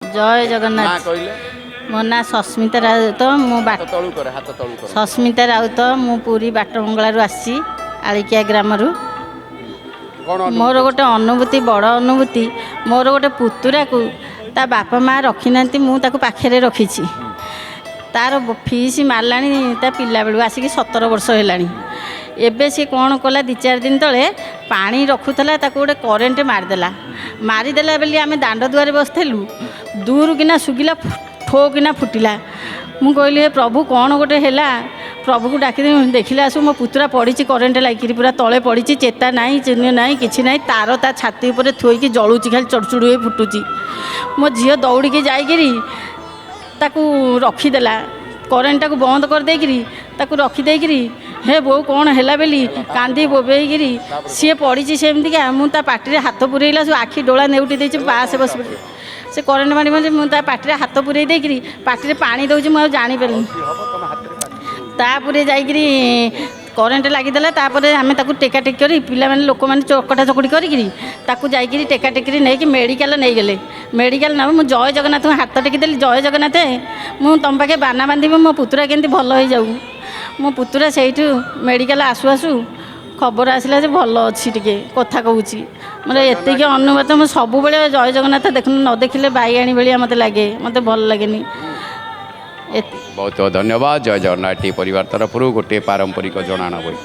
जय जगन्नाथ। मो ना सस्मिता राउत मु सस्मिता राउत मु पूरी बाटमंगलू आसी आलिकिया ग्राम मोर गोटे अनुभूति बड़ अनुभूति मोर गोटे पुतुरा को ता बापा माँ रखी ना मुझे पाखे रखी तार फीस मारला ता पिला बेलू आसिक 17 वर्ष है एबे सी कौन कला 2-4 दिन तले पानी रखुला गोटे करेन्ट मारिदेला बोली आम दांड दुआरे बसलु दूर किना सुगिला ठो किना फुटिला मु कहली प्रभु कौन गोटे है प्रभु को डाक देखला आसु मो पुतुरा पड़ी करेन्ट लाइक पूरा तले पड़ी चेता नाई चिन्ह नाई कि ना तार ता छाती उपर थोईकी जलुची खाली चढ़चुड़ हो फुटुची मो झील दौड़ी जाकि ताकू रखीदेला करेन्ट टाक बंद कर देकरी ताकू रखीदेकरी हे बो कौन है बोली कांदी बोबेकरी सी पड़ी सेमतिका मुझे पार्टी हाथ पुरेला सब आखि डोला नेउटी देछि पास बस से करेन्ट मारी मुझे मुझे पार्टी हाथ पुरे देकरी पार्टी पानी दौची मुझे जानीपार तापुरे जाकरी करेन्ट लगिदेला आम टेका टेक कर पिला लोक मैंने चकटा चकड़ी करी टेका टेकरी नहीं मेडिकल नहीं गले मेडिकल ना मुझे जय जगन्नाथ हाथ टेकीदेली जय जगन्नाथ मुझे तुम पाखे बाना बांधि मो पुतुरा केमती भल हो जाऊ मो पुतुरा से मेडिकल आसु आसु खबर आसला भल अच्छी टे कथा कहूँ मतलब एतिक अनुमत मुझे सब जय जगन्नाथ देख न देखिले बाईआणी भाया मत लगे मत भल लगे बहुत बहुत धन्यवाद। जय जगन्नाथ परिवार तरफ गोटे पारंपरिक जनाना बही